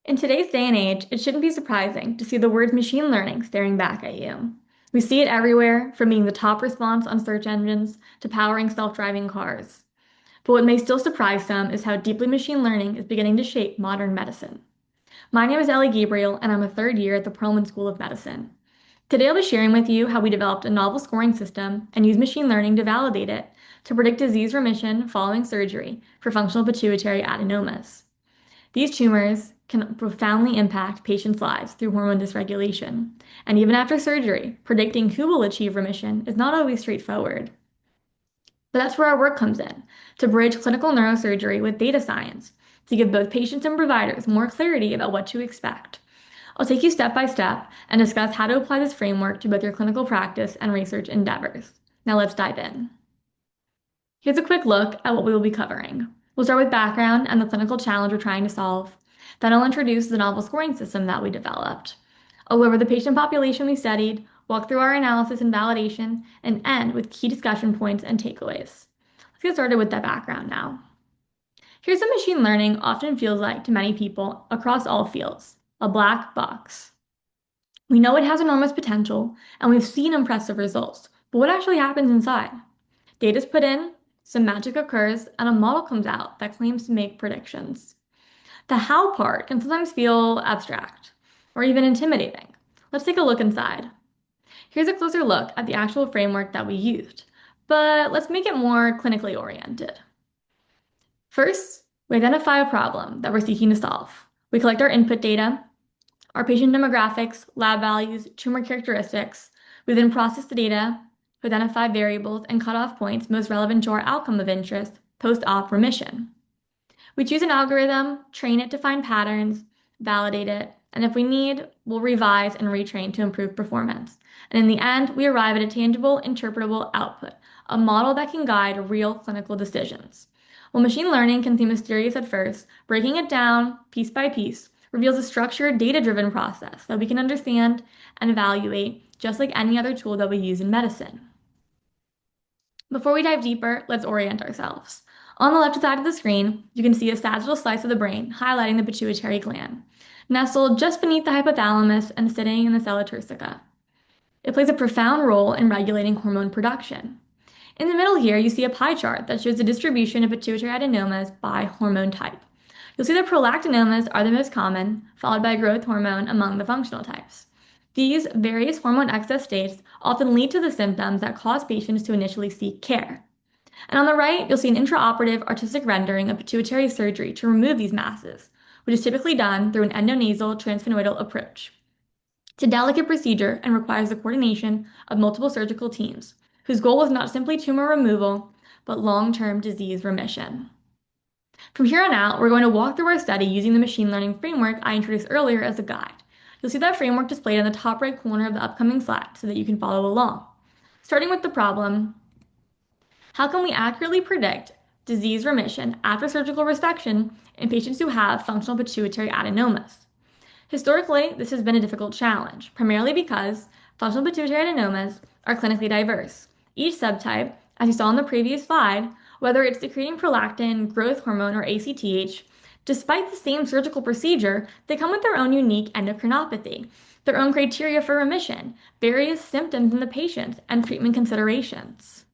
In today's day and age, it shouldn't be surprising to see the word machine learning staring back at you. We see it everywhere, from being the top response on search engines to powering self-driving cars. But what may still surprise some is how deeply machine learning is beginning to shape modern medicine. My name is Ellie Gabriel, and I'm a third year at the Perelman School of Medicine. Today, I'll be sharing with you how we developed a novel scoring system and used machine learning to validate it to predict disease remission following surgery for functional pituitary adenomas. These tumors can profoundly impact patients' lives through hormone dysregulation. And even after surgery, predicting who will achieve remission is not always straightforward. But that's where our work comes in, to bridge clinical neurosurgery with data science, to give both patients and providers more clarity about what to expect. I'll take you step by step and discuss how to apply this framework to both your clinical practice and research endeavors. Now let's dive in. Here's a quick look at what we will be covering. We'll start with background and the clinical challenge we're trying to solve. Then I'll introduce the novel scoring system that we developed. I'll go over the patient population we studied, walk through our analysis and validation, and end with key discussion points and takeaways. Let's get started with that background now. Here's what machine learning often feels like to many people across all fields: a black box. We know it has enormous potential, and we've seen impressive results, but what actually happens inside? Data's put in, some magic occurs, and a model comes out that claims to make predictions. The how part can sometimes feel abstract or even intimidating. Let's take a look inside. Here's a closer look at the actual framework that we used, but let's make it more clinically oriented. First, we identify a problem that we're seeking to solve. We collect our input data, our patient demographics, lab values, tumor characteristics. We then process the data to identify variables and cutoff points most relevant to our outcome of interest, post-op remission. We choose an algorithm, train it to find patterns, validate it, and if we need, we'll revise and retrain to improve performance. And in the end, we arrive at a tangible, interpretable output, a model that can guide real clinical decisions. While machine learning can seem mysterious at first, breaking it down piece by piece reveals a structured, data-driven process that we can understand and evaluate just like any other tool that we use in medicine. Before we dive deeper, let's orient ourselves. On the left side of the screen, you can see a sagittal slice of the brain highlighting the pituitary gland, nestled just beneath the hypothalamus and sitting in the sella turcica. It plays a profound role in regulating hormone production. In the middle here, you see a pie chart that shows the distribution of pituitary adenomas by hormone type. You'll see that prolactinomas are the most common, followed by growth hormone among the functional types. These various hormone excess states often lead to the symptoms that cause patients to initially seek care. And on the right, you'll see an intraoperative artistic rendering of pituitary surgery to remove these masses, which is typically done through an endonasal transsphenoidal approach. It's a delicate procedure and requires the coordination of multiple surgical teams, whose goal is not simply tumor removal, but long-term disease remission. From here on out, we're going to walk through our study using the machine learning framework I introduced earlier as a guide. You'll see that framework displayed in the top right corner of the upcoming slide so that you can follow along. Starting with the problem, how can we accurately predict disease remission after surgical resection in patients who have functional pituitary adenomas? Historically, this has been a difficult challenge, primarily because functional pituitary adenomas are clinically diverse. Each subtype, as you saw in the previous slide, whether it's secreting prolactin, growth hormone, or ACTH, despite the same surgical procedure, they come with their own unique endocrinopathy, their own criteria for remission, various symptoms in the patients, and treatment considerations.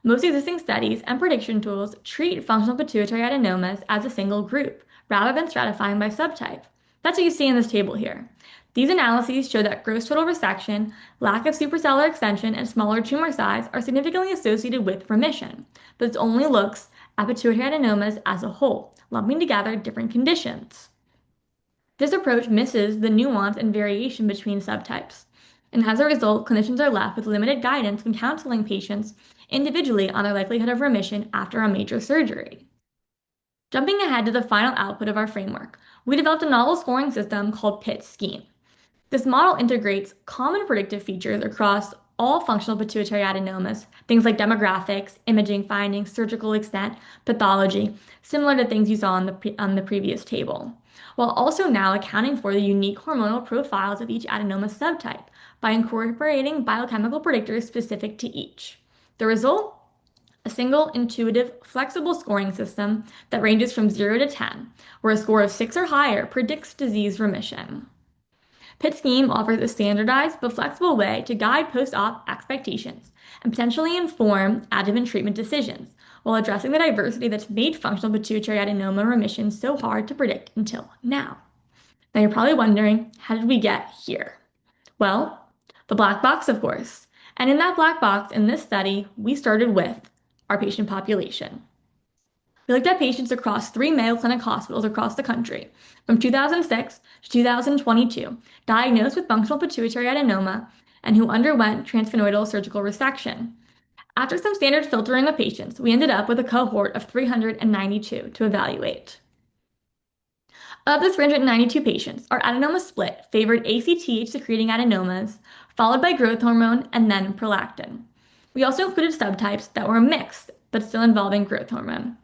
Most existing studies and prediction tools treat functional pituitary adenomas as a single group, rather than stratifying by subtype. That's what you see in this table here. These analyses show that gross total resection, lack of supracellular extension, and smaller tumor size are significantly associated with remission, but it only looks at pituitary adenomas as a whole, lumping together different conditions. This approach misses the nuance and variation between subtypes, and as a result, clinicians are left with limited guidance when counseling patients individually on their likelihood of remission after a major surgery. Jumping ahead to the final output of our framework, we developed a novel scoring system called PIT-SCHEME. This model integrates common predictive features across all functional pituitary adenomas, things like demographics, imaging findings, surgical extent, pathology, similar to things you saw on the previous table, while also now accounting for the unique hormonal profiles of each adenoma subtype by incorporating biochemical predictors specific to each. The result? a single, intuitive, flexible scoring system that ranges from 0 to 10, where a score of 6 or higher predicts disease remission. PIT scheme offers a standardized but flexible way to guide post-op expectations and potentially inform adjuvant treatment decisions while addressing the diversity that's made functional pituitary adenoma remission so hard to predict until now. Now you're probably wondering, how did we get here? Well, the black box, of course. And in that black box, in this study, we started with our patient population. We looked at patients across 3 Mayo Clinic hospitals across the country from 2006 to 2022, diagnosed with functional pituitary adenoma and who underwent transsphenoidal surgical resection. After some standard filtering of patients, we ended up with a cohort of 392 to evaluate. Of the 392 patients, our adenoma split favored ACTH secreting adenomas, followed by growth hormone and then prolactin. We also included subtypes that were mixed, but still involving growth hormone.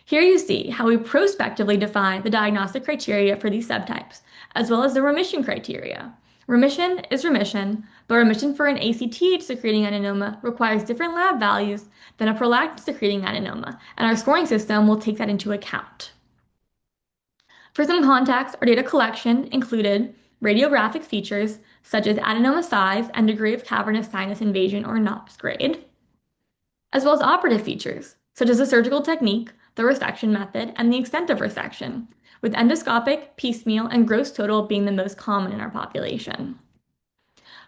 Here you see how we prospectively define the diagnostic criteria for these subtypes, as well as the remission criteria. Remission is remission, but remission for an ACTH secreting adenoma requires different lab values than a prolactin secreting adenoma, and our scoring system will take that into account. For some context, our data collection included radiographic features such as adenoma size and degree of cavernous sinus invasion or NOPS grade, as well as operative features such as the surgical technique, the resection method, and the extent of resection, with endoscopic, piecemeal, and gross total being the most common in our population.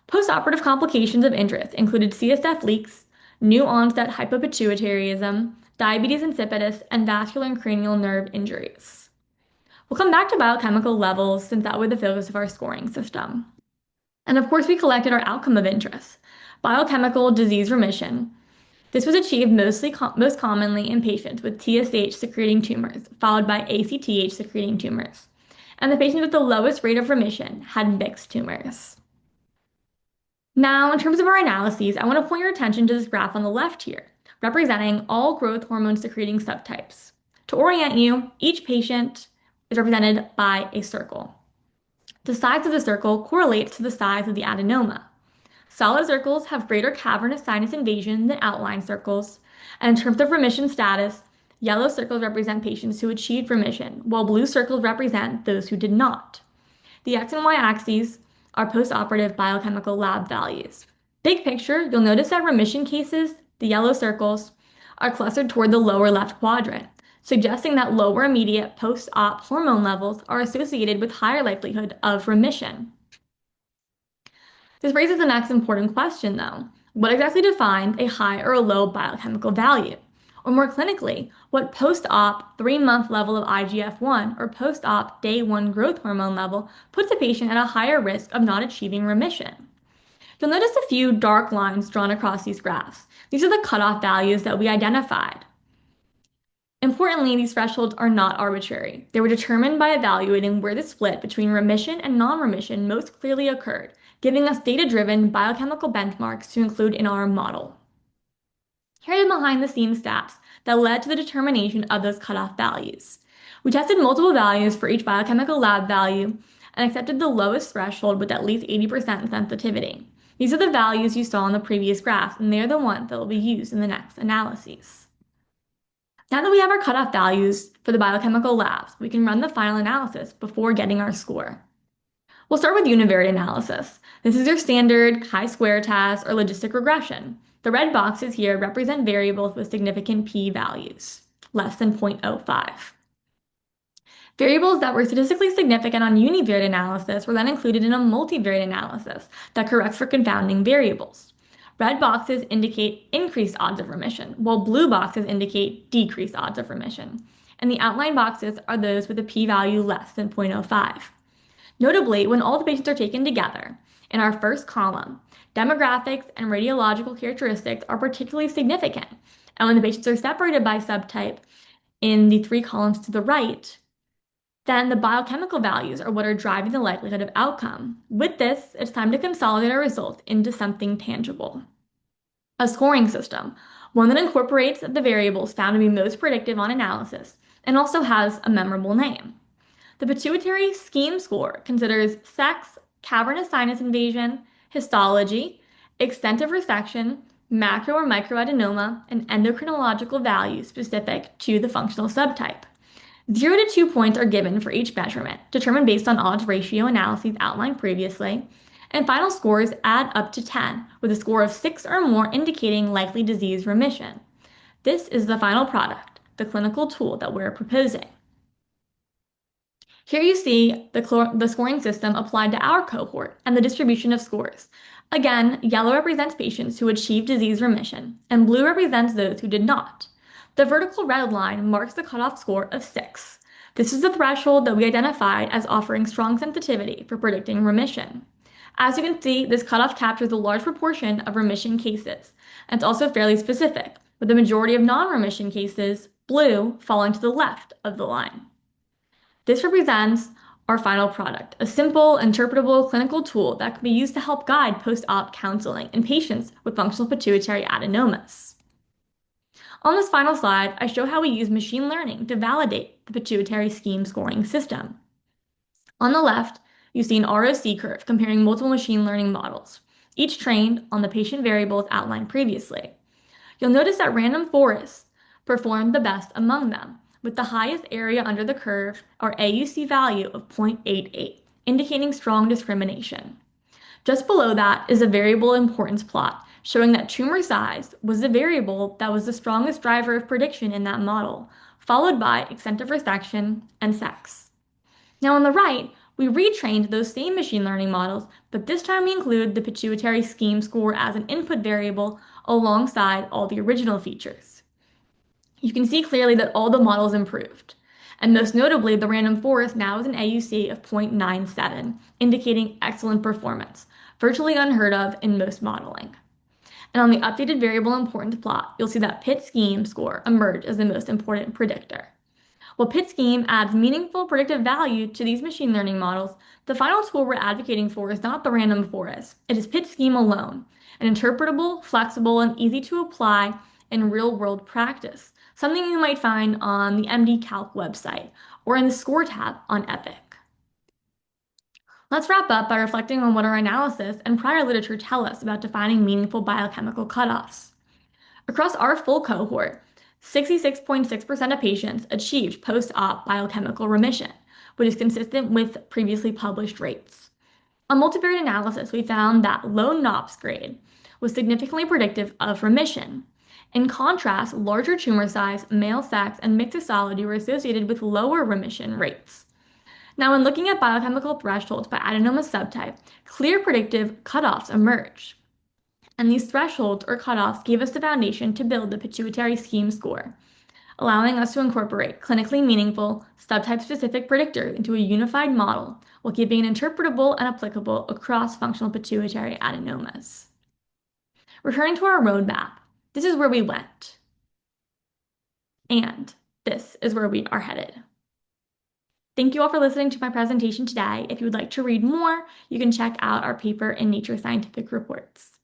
Postoperative complications of interest included CSF leaks, new onset hypopituitarism, diabetes insipidus, and vascular and cranial nerve injuries. We'll come back to biochemical levels since that was the focus of our scoring system. And of course, we collected our outcome of interest, biochemical disease remission. This was achieved most commonly in patients with TSH secreting tumors, followed by ACTH secreting tumors. And the patients with the lowest rate of remission had mixed tumors. Now, in terms of our analyses, I want to point your attention to this graph on the left here, representing all growth hormone secreting subtypes. To orient you, each patient is represented by a circle. The size of the circle correlates to the size of the adenoma. Solid circles have greater cavernous sinus invasion than outline circles, and in terms of remission status, yellow circles represent patients who achieved remission, while blue circles represent those who did not. The X and Y axes are postoperative biochemical lab values. Big picture, you'll notice that remission cases, the yellow circles, are clustered toward the lower left quadrant, suggesting that lower immediate post-op hormone levels are associated with higher likelihood of remission. This raises the next important question, though. What exactly defines a high or a low biochemical value? Or more clinically, what post-op 3-month level of IGF-1 or post-op day 1 growth hormone level puts a patient at a higher risk of not achieving remission? You'll notice a few dark lines drawn across these graphs. These are the cutoff values that we identified. Importantly, these thresholds are not arbitrary. They were determined by evaluating where the split between remission and non-remission most clearly occurred, giving us data-driven biochemical benchmarks to include in our model. Here are the behind-the-scenes stats that led to the determination of those cutoff values. We tested multiple values for each biochemical lab value and accepted the lowest threshold with at least 80% sensitivity. These are the values you saw in the previous graphs, and they're the ones that will be used in the next analyses. Now that we have our cutoff values for the biochemical labs, we can run the final analysis before getting our score. We'll start with univariate analysis. This is your standard chi-square test or logistic regression. The red boxes here represent variables with significant p-values, less than 0.05. Variables that were statistically significant on univariate analysis were then included in a multivariate analysis that corrects for confounding variables. Red boxes indicate increased odds of remission, while blue boxes indicate decreased odds of remission. And the outline boxes are those with a p-value less than 0.05. Notably, when all the patients are taken together, in our first column, demographics and radiological characteristics are particularly significant. And when the patients are separated by subtype in the 3 columns to the right, then the biochemical values are what are driving the likelihood of outcome. With this, it's time to consolidate our results into something tangible. A scoring system, one that incorporates the variables found to be most predictive on analysis and also has a memorable name. The pituitary scheme score considers sex, cavernous sinus invasion, histology, extent of resection, macro or microadenoma, and endocrinological values specific to the functional subtype. 0 to 2 points are given for each measurement, determined based on odds ratio analyses outlined previously, and final scores add up to 10, with a score of 6 or more indicating likely disease remission. This is the final product, the clinical tool that we're proposing. Here you see the scoring system applied to our cohort and the distribution of scores. Again, yellow represents patients who achieved disease remission, and blue represents those who did not. The vertical red line marks the cutoff score of 6. This is the threshold that we identified as offering strong sensitivity for predicting remission. As you can see, this cutoff captures a large proportion of remission cases, and it's also fairly specific, with the majority of non-remission cases, blue, falling to the left of the line. This represents our final product, a simple, interpretable clinical tool that can be used to help guide post-op counseling in patients with functional pituitary adenomas. On this final slide, I show how we use machine learning to validate the pituitary scheme scoring system. On the left, you see an ROC curve comparing multiple machine learning models, each trained on the patient variables outlined previously. You'll notice that random forests performed the best among them, with the highest area under the curve, or AUC value of 0.88, indicating strong discrimination. Just below that is a variable importance plot, showing that tumor size was the variable that was the strongest driver of prediction in that model, followed by extent of resection and sex. Now on the right, we retrained those same machine learning models, but this time we include the pituitary scheme score as an input variable alongside all the original features. You can see clearly that all the models improved, and most notably, the random forest now has an AUC of 0.97, indicating excellent performance, virtually unheard of in most modeling. And on the updated variable importance plot, you'll see that PIT scheme score emerged as the most important predictor. While PIT scheme adds meaningful predictive value to these machine learning models, the final tool we're advocating for is not the random forest. It is PIT scheme alone, an interpretable, flexible, and easy to apply in real-world practice, something you might find on the MD Calc website or in the score tab on Epic. Let's wrap up by reflecting on what our analysis and prior literature tell us about defining meaningful biochemical cutoffs. Across our full cohort, 66.6% of patients achieved post-op biochemical remission, which is consistent with previously published rates. On multivariate analysis, we found that low NOPS grade was significantly predictive of remission. In contrast, larger tumor size, male sex, and mixed histology were associated with lower remission rates. Now, when looking at biochemical thresholds by adenoma subtype, clear predictive cutoffs emerged. And these thresholds or cutoffs gave us the foundation to build the pituitary scheme score, allowing us to incorporate clinically meaningful, subtype-specific predictors into a unified model while keeping it interpretable and applicable across functional pituitary adenomas. Returning to our roadmap, this is where we went. And this is where we are headed. Thank you all for listening to my presentation today. If you would like to read more, you can check out our paper in Nature Scientific Reports.